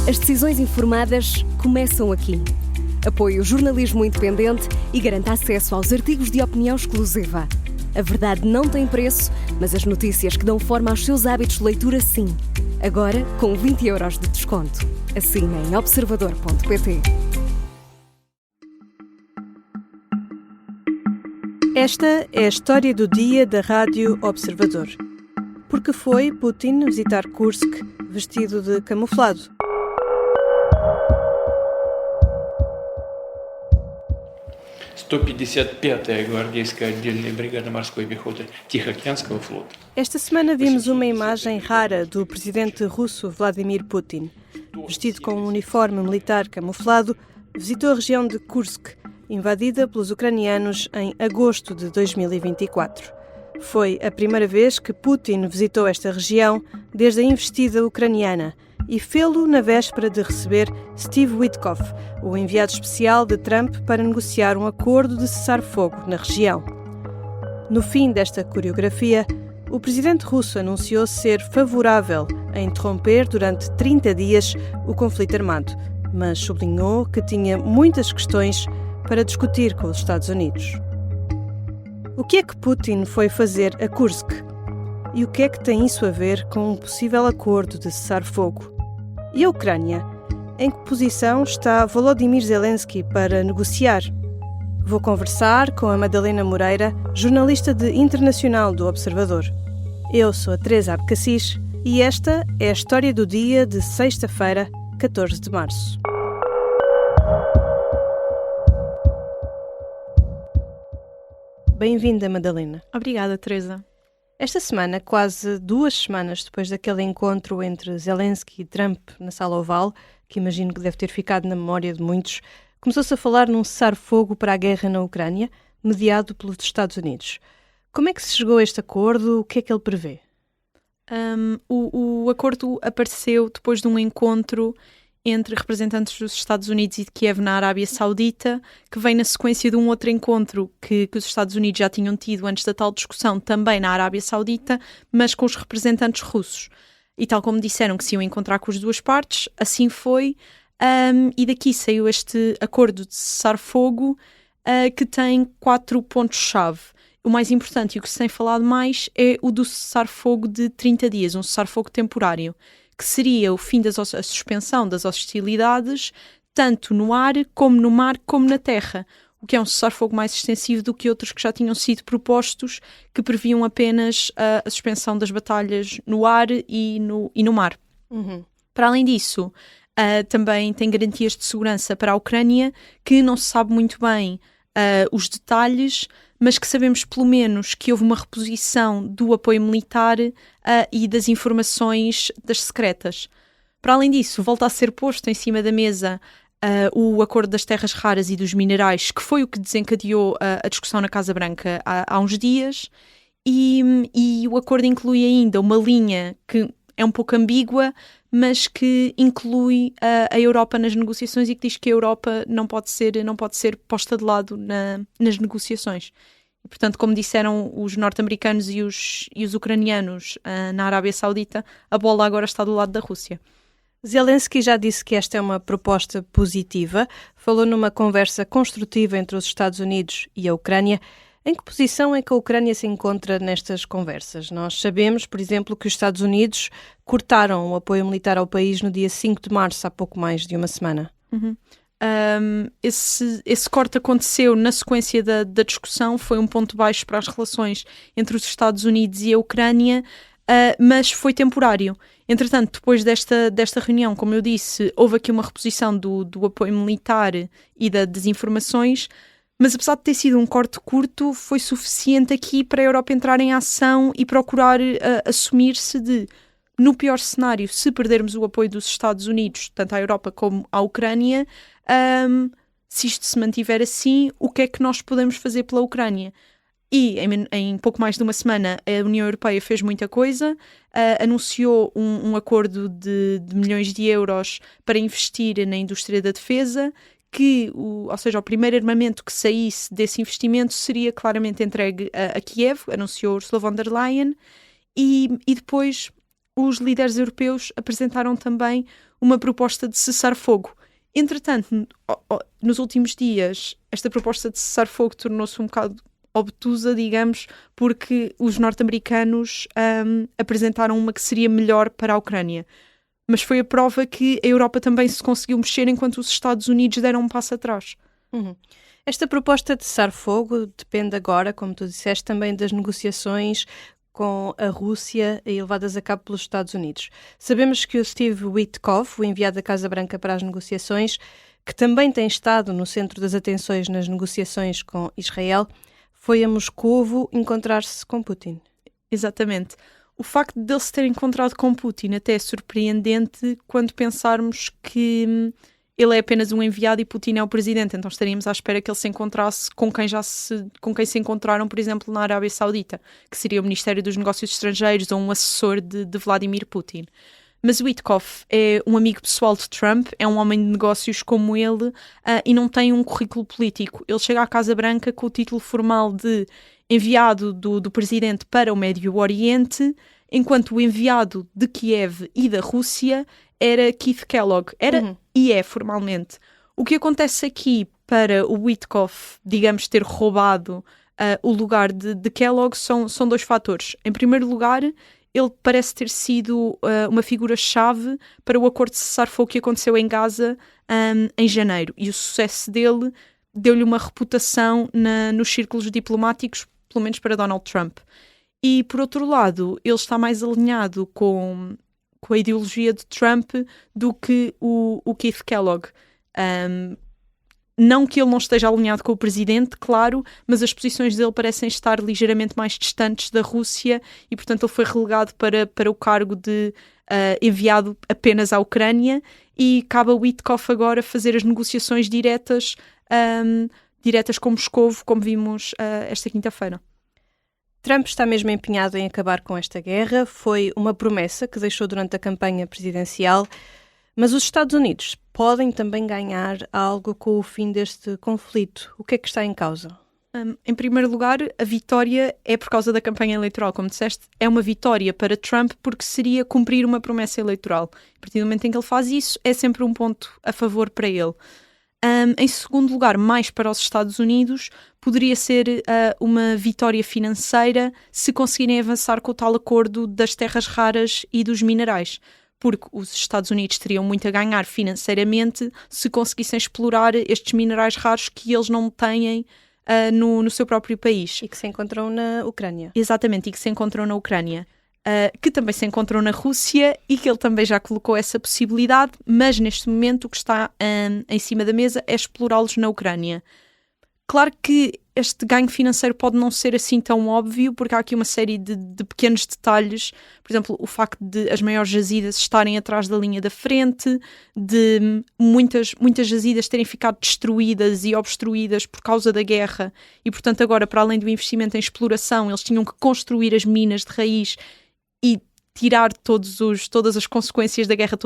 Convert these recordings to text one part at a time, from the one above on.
As decisões informadas começam aqui. Apoie o jornalismo independente e garanta acesso aos artigos de opinião exclusiva. A verdade não tem preço, mas as notícias que dão forma aos seus hábitos de leitura, sim. Agora, com 20€ de desconto. Assine em observador.pt. Esta é a história do dia da Rádio Observador. Porque foi Putin visitar Kursk vestido de camuflado? гвардейская отдельная бригада морской пехоты Тихоокеанского флота. Esta semana vimos uma imagem rara do presidente russo Vladimir Putin. Vestido com um uniforme militar camuflado, visitou a região de Kursk, invadida pelos ucranianos em agosto de 2024. Foi a primeira vez que Putin visitou esta região desde a investida ucraniana e fê-lo na véspera de receber Steve Witkoff, o enviado especial de Trump para negociar um acordo de cessar-fogo na região. No fim desta coreografia, o presidente russo anunciou ser favorável a interromper durante 30 dias o conflito armado, mas sublinhou que tinha muitas questões para discutir com os Estados Unidos. O que é que Putin foi fazer a Kursk? E o que é que tem isso a ver com um possível acordo de cessar-fogo? E a Ucrânia? Em que posição está Volodymyr Zelensky para negociar? Vou conversar com a Madalena Moreira, jornalista de internacional do Observador. Eu sou a Teresa Abcacis e esta é a história do dia de sexta-feira, 14 de março. Bem-vinda, Madalena. Obrigada, Teresa. Esta semana, quase 2 semanas depois daquele encontro entre Zelensky e Trump na Sala Oval, que imagino que deve ter ficado na memória de muitos, começou-se a falar num cessar-fogo para a guerra na Ucrânia, mediado pelos Estados Unidos. Como é que se chegou a este acordo? O que é que ele prevê? O acordo apareceu depois de um encontro entre representantes dos Estados Unidos e de Kiev na Arábia Saudita, que vem na sequência de um outro encontro que os Estados Unidos já tinham tido antes da tal discussão, também na Arábia Saudita, mas com os representantes russos. E tal como disseram que se iam encontrar com as duas partes, assim foi, e daqui saiu este acordo de cessar-fogo que tem 4 pontos-chave. O mais importante e o que se tem falado mais é o do cessar-fogo de 30 dias, um cessar-fogo temporário, que seria o fim a suspensão das hostilidades, tanto no ar, como no mar, como na terra, o que é um cessar-fogo mais extensivo do que outros que já tinham sido propostos, que previam apenas a suspensão das batalhas no ar e no mar. Uhum. Para além disso, também tem garantias de segurança para a Ucrânia, que não se sabe muito bem os detalhes, mas que sabemos pelo menos que houve uma reposição do apoio militar e das informações das secretas. Para além disso, volta a ser posto em cima da mesa o acordo das terras raras e dos minerais, que foi o que desencadeou a discussão na Casa Branca há uns dias, e o acordo inclui ainda uma linha que é um pouco ambígua, mas que inclui a Europa nas negociações e que diz que a Europa não pode ser posta de lado nas negociações. E, portanto, como disseram os norte-americanos e os ucranianos na Arábia Saudita, a bola agora está do lado da Rússia. Zelensky já disse que esta é uma proposta positiva, falou numa conversa construtiva entre os Estados Unidos e a Ucrânia. Em que posição é que a Ucrânia se encontra nestas conversas? Nós sabemos, por exemplo, que os Estados Unidos cortaram o apoio militar ao país no dia 5 de março, há pouco mais de uma semana. Uhum. Esse corte aconteceu na sequência da discussão, foi um ponto baixo para as relações entre os Estados Unidos e a Ucrânia, mas foi temporário. Entretanto, depois desta reunião, como eu disse, houve aqui uma reposição do apoio militar e das informações, mas apesar de ter sido um corte curto, foi suficiente aqui para a Europa entrar em ação e procurar assumir-se de, no pior cenário, se perdermos o apoio dos Estados Unidos, tanto à Europa como à Ucrânia, se isto se mantiver assim, o que é que nós podemos fazer pela Ucrânia? E em pouco mais de uma semana a União Europeia fez muita coisa, anunciou um acordo de milhões de euros para investir na indústria da defesa, ou seja, o primeiro armamento que saísse desse investimento seria claramente entregue a Kiev, anunciou Ursula von der Leyen, e depois os líderes europeus apresentaram também uma proposta de cessar-fogo. Entretanto, nos últimos dias, esta proposta de cessar-fogo tornou-se um bocado obtusa, digamos, porque os norte-americanos apresentaram uma que seria melhor para a Ucrânia. Mas foi a prova que a Europa também se conseguiu mexer enquanto os Estados Unidos deram um passo atrás. Esta proposta de cessar-fogo depende agora, como tu disseste, também das negociações com a Rússia e levadas a cabo pelos Estados Unidos. Sabemos que o Steve Witkoff, o enviado da Casa Branca para as negociações, que também tem estado no centro das atenções nas negociações com Israel, foi a Moscovo encontrar-se com Putin. Exatamente. O facto de ele se ter encontrado com Putin até é surpreendente quando pensarmos que ele é apenas um enviado e Putin é o presidente, então estaríamos à espera que ele se encontrasse com quem se encontraram, por exemplo, na Arábia Saudita, que seria o Ministério dos Negócios Estrangeiros ou um assessor de Vladimir Putin. Mas Witkoff é um amigo pessoal de Trump, é um homem de negócios como ele e não tem um currículo político. Ele chega à Casa Branca com o título formal de enviado do presidente para o Médio Oriente, enquanto o enviado de Kiev e da Rússia era Keith Kellogg. Era e é formalmente. O que acontece aqui para o Witkoff, digamos, ter roubado o lugar de Kellogg são dois fatores. Em primeiro lugar, ele parece ter sido uma figura-chave para o acordo de cessar-fogo que aconteceu em Gaza em janeiro. E o sucesso dele deu-lhe uma reputação nos círculos diplomáticos, pelo menos para Donald Trump. E, por outro lado, ele está mais alinhado com a ideologia de Trump do que o Keith Kellogg. Não que ele não esteja alinhado com o presidente, claro, mas as posições dele parecem estar ligeiramente mais distantes da Rússia e, portanto, ele foi relegado para o cargo de enviado apenas à Ucrânia e cabe a Witkoff agora fazer as negociações diretas com Moscovo, como vimos esta quinta-feira. Trump está mesmo empenhado em acabar com esta guerra. Foi uma promessa que deixou durante a campanha presidencial. Mas os Estados Unidos podem também ganhar algo com o fim deste conflito. O que é que está em causa? Em primeiro lugar, a vitória é por causa da campanha eleitoral. Como disseste, é uma vitória para Trump porque seria cumprir uma promessa eleitoral. A partir do momento em que ele faz isso, é sempre um ponto a favor para ele. Em segundo lugar, mais para os Estados Unidos, poderia ser uma vitória financeira se conseguirem avançar com o tal acordo das terras raras e dos minerais. Porque os Estados Unidos teriam muito a ganhar financeiramente se conseguissem explorar estes minerais raros que eles não têm no seu próprio país. E que se encontram na Ucrânia. Exatamente, e que se encontram na Ucrânia. Que também se encontram na Rússia e que ele também já colocou essa possibilidade, mas neste momento o que está em cima da mesa é explorá-los na Ucrânia. Claro que este ganho financeiro pode não ser assim tão óbvio, porque há aqui uma série de pequenos detalhes, por exemplo, o facto de as maiores jazidas estarem atrás da linha da frente, de muitas jazidas terem ficado destruídas e obstruídas por causa da guerra e, portanto, agora, para além do investimento em exploração, eles tinham que construir as minas de raiz e tirar todas as consequências da guerra,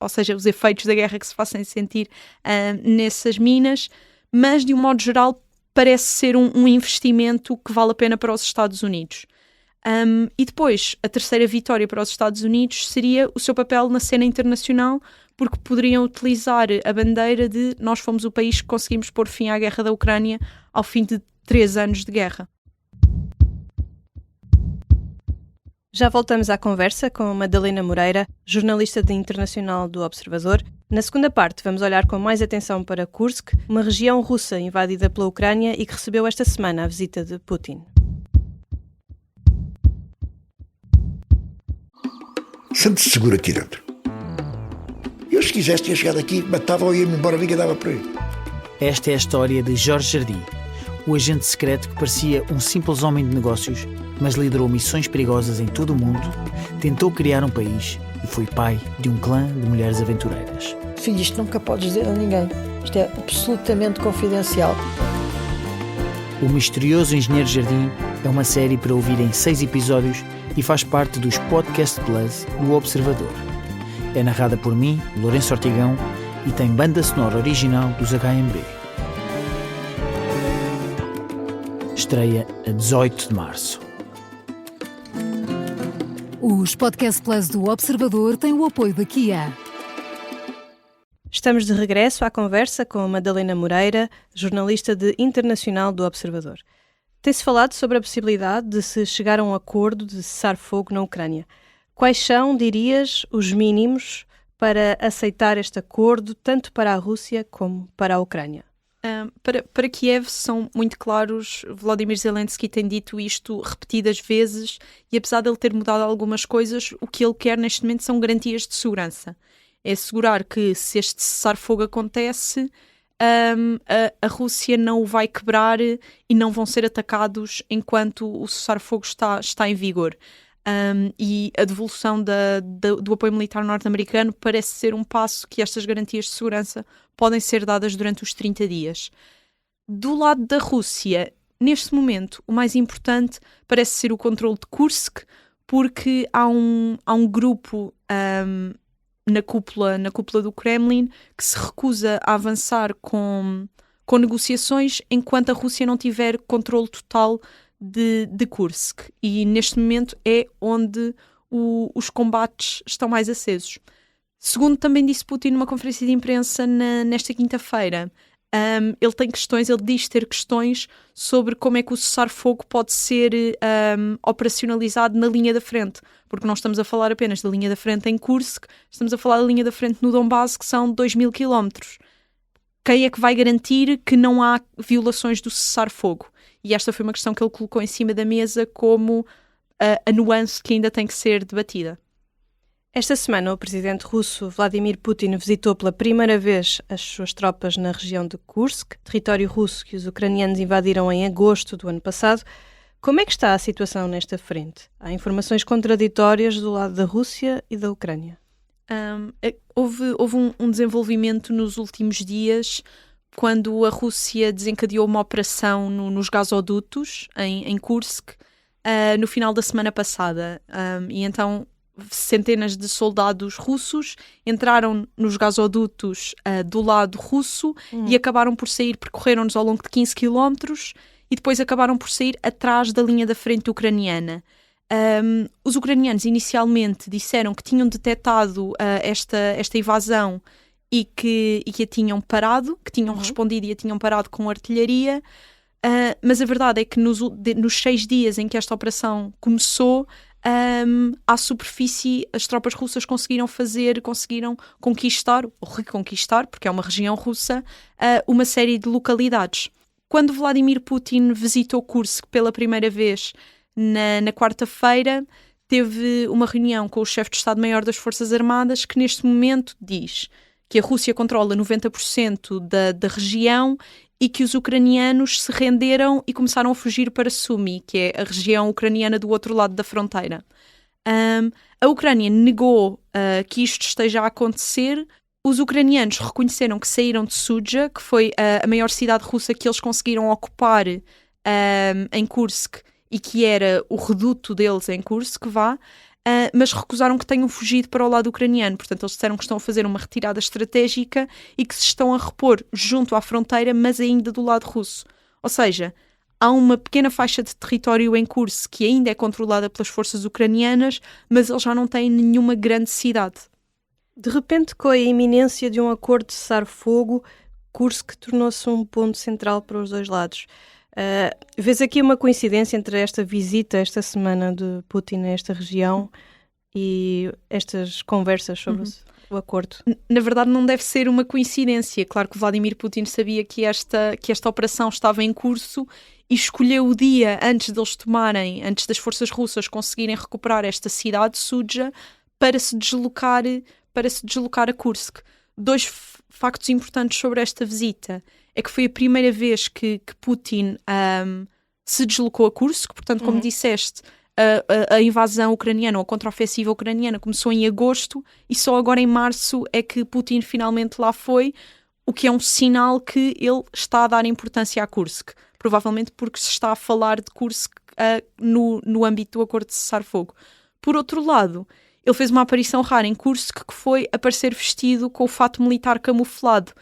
ou seja, os efeitos da guerra que se façam sentir nessas minas, mas de um modo geral parece ser um investimento que vale a pena para os Estados Unidos. E depois, a terceira vitória para os Estados Unidos seria o seu papel na cena internacional, porque poderiam utilizar a bandeira de nós fomos o país que conseguimos pôr fim à guerra da Ucrânia ao fim de 3 anos de guerra. Já voltamos à conversa com Madalena Moreira, jornalista internacional do Observador. Na segunda parte vamos olhar com mais atenção para Kursk, uma região russa invadida pela Ucrânia e que recebeu esta semana a visita de Putin. Sente-se seguro aqui dentro. Eu, se quisesse, tinha chegado aqui, matava ou ia-me embora, ninguém dava por aí. Esta é a história de Jorge Jardim, o agente secreto que parecia um simples homem de negócios, mas liderou missões perigosas em todo o mundo, tentou criar um país e foi pai de um clã de mulheres aventureiras. Filho, isto nunca podes dizer a ninguém. Isto é absolutamente confidencial. O Misterioso Engenheiro Jardim é uma série para ouvir em 6 episódios e faz parte dos Podcast Plus do Observador. É narrada por mim, Lourenço Ortigão, e tem banda sonora original dos HMB. Estreia a 18 de março. O Os Podcast Plus do Observador têm o apoio da Kia. Estamos de regresso à conversa com a Madalena Moreira, jornalista internacional do Observador. Tem-se falado sobre a possibilidade de se chegar a um acordo de cessar-fogo na Ucrânia. Quais são, dirias, os mínimos para aceitar este acordo, tanto para a Rússia como para a Ucrânia? Para Kiev são muito claros. Volodymyr Zelensky tem dito isto repetidas vezes e apesar de ele ter mudado algumas coisas, o que ele quer neste momento são garantias de segurança. É assegurar que se este cessar-fogo acontece, a Rússia não o vai quebrar e não vão ser atacados enquanto o cessar-fogo está em vigor. E a devolução do apoio militar norte-americano parece ser um passo que estas garantias de segurança podem ser dadas durante os 30 dias. Do lado da Rússia, neste momento, o mais importante parece ser o controle de Kursk, porque há um grupo na cúpula do Kremlin que se recusa a avançar com negociações enquanto a Rússia não tiver controle total de Kursk, e neste momento é onde os combates estão mais acesos. Segundo também disse Putin numa conferência de imprensa nesta quinta-feira, ele diz ter questões sobre como é que o cessar-fogo pode ser operacionalizado na linha da frente, porque não estamos a falar apenas da linha da frente em Kursk, estamos a falar da linha da frente no Donbass, que são 2.000 quilómetros. Quem é que vai garantir que não há violações do cessar-fogo? E esta foi uma questão que ele colocou em cima da mesa como a nuance que ainda tem que ser debatida. Esta semana, o presidente russo Vladimir Putin visitou pela primeira vez as suas tropas na região de Kursk, território russo que os ucranianos invadiram em agosto do ano passado. Como é que está a situação nesta frente? Há informações contraditórias do lado da Rússia e da Ucrânia. Houve um desenvolvimento nos últimos dias quando a Rússia desencadeou uma operação nos gasodutos em Kursk no final da semana passada. E então centenas de soldados russos entraram nos gasodutos do lado russo e acabaram por sair, percorreram-nos ao longo de 15 quilómetros e depois acabaram por sair atrás da linha da frente ucraniana. Os ucranianos inicialmente disseram que tinham detectado esta invasão e que a tinham parado, que tinham respondido e a tinham parado com artilharia, mas a verdade é que nos 6 dias em que esta operação começou, à superfície as tropas russas conseguiram conquistar, ou reconquistar, porque é uma região russa, uma série de localidades. Quando Vladimir Putin visitou Kursk pela primeira vez na quarta-feira, teve uma reunião com o chefe de Estado-Maior das Forças Armadas, que neste momento diz que a Rússia controla 90% da região e que os ucranianos se renderam e começaram a fugir para Sumy, que é a região ucraniana do outro lado da fronteira. A Ucrânia negou que isto esteja a acontecer. Os ucranianos reconheceram que saíram de Sudzha, que foi a maior cidade russa que eles conseguiram ocupar em Kursk e que era o reduto deles em Kursk, mas recusaram que tenham fugido para o lado ucraniano. Portanto, eles disseram que estão a fazer uma retirada estratégica e que se estão a repor junto à fronteira, mas ainda do lado russo. Ou seja, há uma pequena faixa de território em Kursk que ainda é controlada pelas forças ucranianas, mas eles já não têm nenhuma grande cidade. De repente, com a iminência de um acordo de cessar-fogo, Kursk tornou-se um ponto central para os dois lados. Vês aqui uma coincidência entre esta visita esta semana de Putin a esta região e estas conversas sobre o acordo? Na verdade, não deve ser uma coincidência. Claro que Vladimir Putin sabia que esta operação estava em curso e escolheu o dia antes das forças russas conseguirem recuperar esta cidade, Sudzha, para se deslocar a Kursk. 2 factos importantes sobre esta visita é que foi a primeira vez que Putin se deslocou a Kursk, portanto, como disseste, a invasão ucraniana ou a contraofensiva ucraniana começou em agosto e só agora em março é que Putin finalmente lá foi, o que é um sinal que ele está a dar importância a Kursk, provavelmente porque se está a falar de Kursk no âmbito do acordo de cessar-fogo. Por outro lado, ele fez uma aparição rara em Kursk, que foi aparecer vestido com o fato militar camuflado,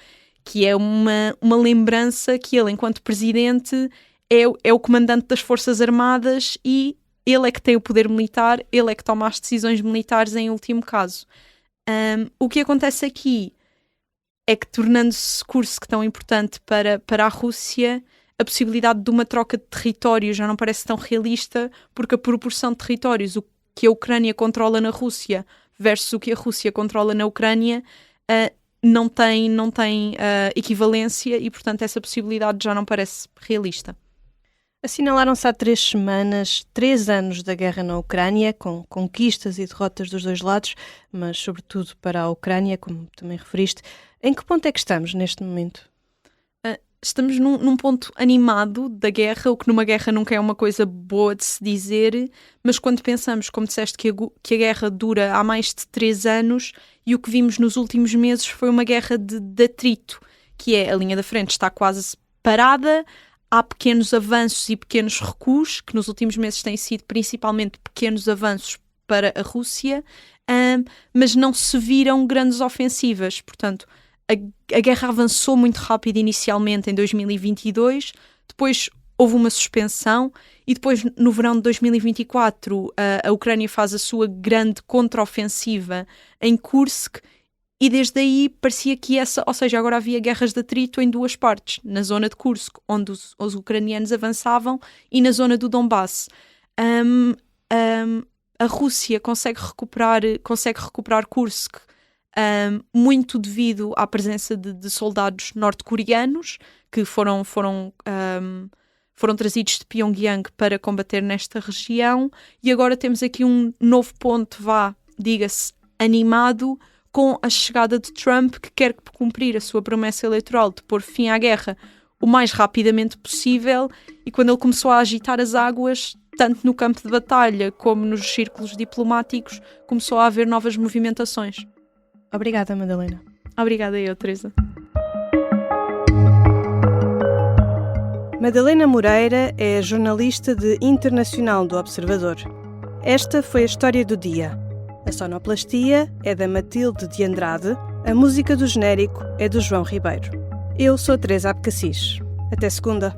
que é uma lembrança que ele, enquanto presidente, é o comandante das Forças Armadas e ele é que tem o poder militar, ele é que toma as decisões militares em último caso. O que acontece aqui é que, tornando-se Kursk tão importante para a Rússia, a possibilidade de uma troca de território já não parece tão realista, porque a proporção de territórios, o que a Ucrânia controla na Rússia versus o que a Rússia controla na Ucrânia, não tem equivalência e, portanto, essa possibilidade já não parece realista. Assinalaram-se há 3 semanas 3 anos da guerra na Ucrânia, com conquistas e derrotas dos dois lados, mas sobretudo para a Ucrânia, como também referiste. Em que ponto é que estamos neste momento? Estamos num ponto animado da guerra, o que numa guerra nunca é uma coisa boa de se dizer, mas quando pensamos, como disseste, que a guerra dura há mais de 3 anos e o que vimos nos últimos meses foi uma guerra de atrito, que é a linha da frente está quase parada, há pequenos avanços e pequenos recuos, que nos últimos meses têm sido principalmente pequenos avanços para a Rússia, mas não se viram grandes ofensivas. Portanto, a guerra avançou muito rápido inicialmente em 2022, depois houve uma suspensão e depois no verão de 2024 a Ucrânia faz a sua grande contraofensiva em Kursk e desde aí parecia que ou seja, agora havia guerras de atrito em 2 partes, na zona de Kursk, onde os ucranianos avançavam, e na zona do Donbass. A Rússia consegue recuperar Kursk muito devido à presença de soldados norte-coreanos que foram trazidos de Pyongyang para combater nesta região, e agora temos aqui um novo ponto, diga-se, animado, com a chegada de Trump, que quer cumprir a sua promessa eleitoral de pôr fim à guerra o mais rapidamente possível, e quando ele começou a agitar as águas, tanto no campo de batalha como nos círculos diplomáticos, começou a haver novas movimentações. Obrigada, Madalena. Obrigada eu, Teresa. Madalena Moreira é jornalista de internacional do Observador. Esta foi a história do dia. A sonoplastia é da Matilde de Andrade, a música do genérico é do João Ribeiro. Eu sou Teresa Abcacis. Até segunda.